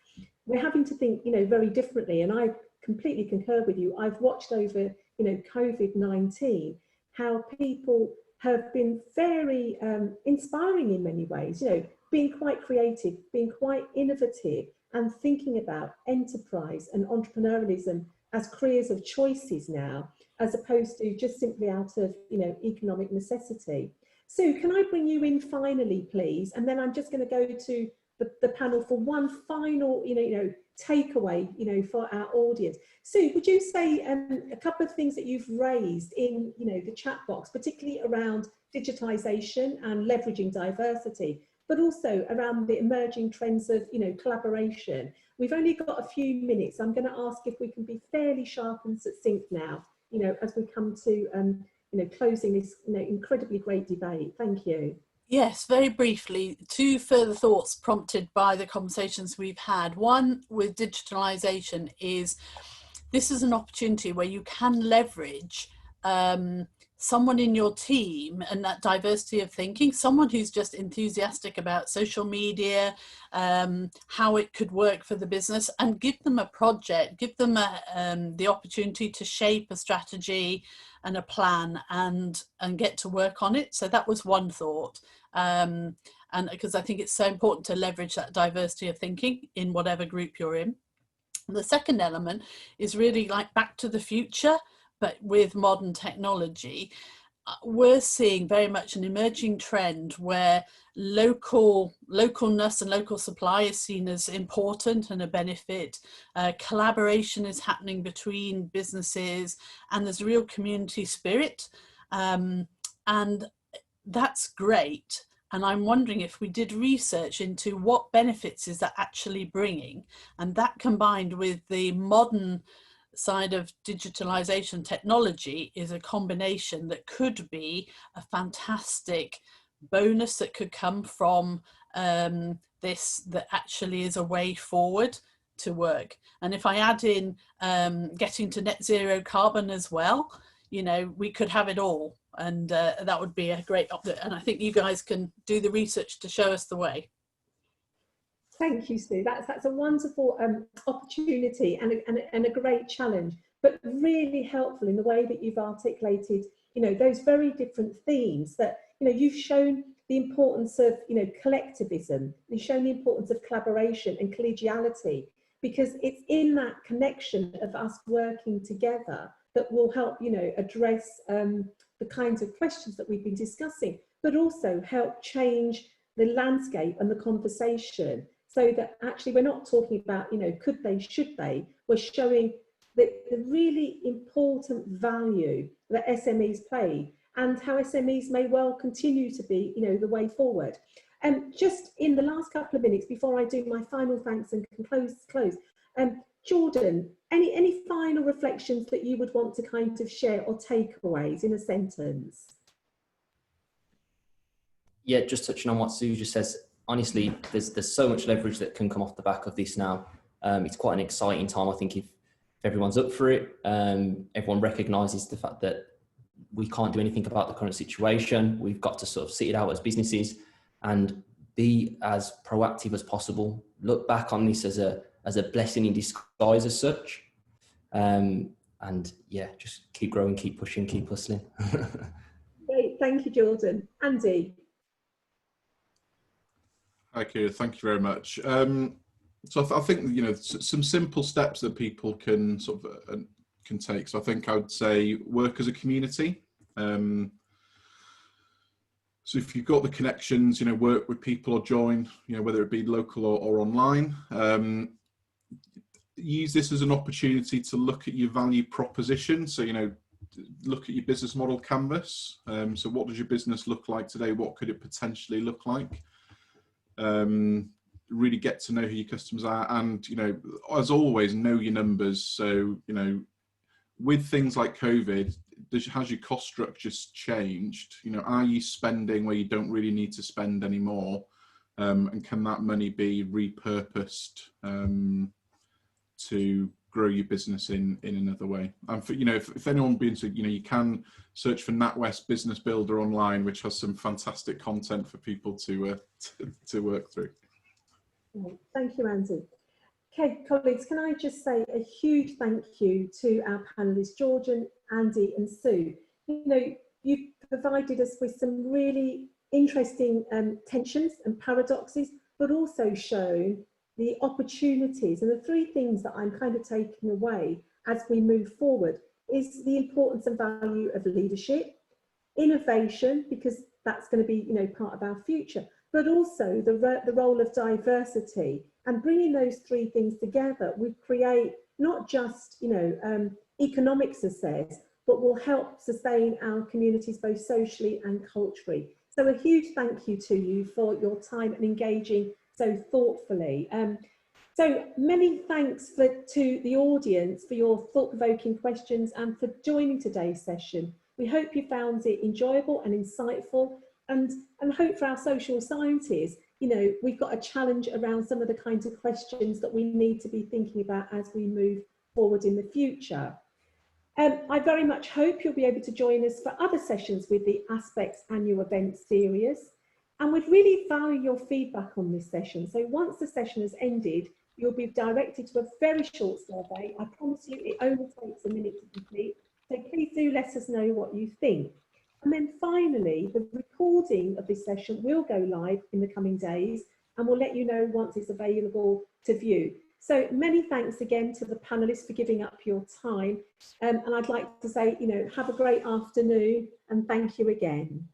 we're having to think, you know, very differently. And I completely concur with you. I've watched over, you know, COVID-19, how people have been very inspiring in many ways, you know, being quite creative, being quite innovative, and thinking about enterprise and entrepreneurialism as careers of choices now, as opposed to just simply out of, you know, economic necessity. Sue, can I bring you in finally, please? And then I'm just going to go to the panel for one final, takeaway, for our audience. Sue, would you say a couple of things that you've raised in, the chat box, particularly around digitization and leveraging diversity, but also around the emerging trends of, collaboration? We've only got a few minutes. I'm going to ask if we can be fairly sharp and succinct now, as we come to, closing this, incredibly great debate. Thank you. Yes, very briefly, two further thoughts prompted by the conversations we've had. One with digitalisation is this is an opportunity where you can leverage someone in your team and that diversity of thinking, someone who's just enthusiastic about social media, how it could work for the business, and give them a project, give them the opportunity to shape a strategy and a plan and get to work on it. So that was one thought. And because I think it's so important to leverage that diversity of thinking in whatever group you're in. The second element is really like back to the future, but with modern technology. We're seeing very much an emerging trend where localness and local supply is seen as important and a benefit. Collaboration is happening between businesses, and there's a real community spirit, and that's great. And I'm wondering if we did research into what benefits is that actually bringing, and that combined with the modern side of digitalization technology is a combination that could be a fantastic bonus that could come from this, that actually is a way forward to work. And if I add in getting to net zero carbon as well, we could have it all, and that would be a great option. And I think you guys can do the research to show us the way. Thank you, Sue. That's a wonderful opportunity and a great challenge, but really helpful in the way that you've articulated, those very different themes that, you've shown the importance of, collectivism. You've shown the importance of collaboration and collegiality, because it's in that connection of us working together that will help, address the kinds of questions that we've been discussing, but also help change the landscape and the conversation. So that actually we're not talking about, could they, should they, we're showing the really important value that SMEs play and how SMEs may well continue to be, the way forward. And just in the last couple of minutes before I do my final thanks and can close, Jordan, any final reflections that you would want to kind of share or takeaways in a sentence? Yeah, just touching on what Sue just says, honestly, there's so much leverage that can come off the back of this now. It's quite an exciting time, I think, if everyone's up for it. Everyone recognises the fact that we can't do anything about the current situation. We've got to sort of sit it out as businesses and be as proactive as possible. Look back on this as a blessing in disguise as such. And yeah, just keep growing, keep pushing, keep hustling. Great, thank you, Jordan. Andy. Hi, Kira, thank you very much. So I think, some simple steps that people can sort of can take. So I think I would say work as a community. So if you've got the connections, work with people or join, whether it be local or online. Use this as an opportunity to look at your value proposition. So, look at your business model canvas. So what does your business look like today? What could it potentially look like? Really get to know who your customers are, and as always, know your numbers. So with things like COVID, has your cost structures changed? Are you spending where you don't really need to spend anymore, and can that money be repurposed to grow your business in another way? And for, if anyone being to, you can search for NatWest Business Builder online, which has some fantastic content for people to work through. Thank you, Andy. Okay, colleagues, can I just say a huge thank you to our panelists, Jordan, Andy and Sue. You've provided us with some really interesting tensions and paradoxes, but also shown the opportunities. And the three things that I'm kind of taking away as we move forward is the importance and value of leadership, innovation, because that's going to be, you know, part of our future, but also the role of diversity, and bringing those three things together would create not just, you know, economic success, but will help sustain our communities both socially and culturally. So a huge thank you to you for your time and engaging so thoughtfully. So many thanks to the audience for your thought-provoking questions and for joining today's session. We hope you found it enjoyable and insightful, and hope for our social scientists, you know, we've got a challenge around some of the kinds of questions that we need to be thinking about as we move forward in the future. I very much hope you'll be able to join us for other sessions with the Aspects annual event series, and we'd really value your feedback on this session. So once the session has ended, you'll be directed to a very short survey. I promise you it only takes a minute to complete, so please do let us know what you think. And then finally, the recording of this session will go live in the coming days, and we'll let you know once it's available to view. So many thanks again to the panelists for giving up your time. And I'd like to say, you know, have a great afternoon and thank you again.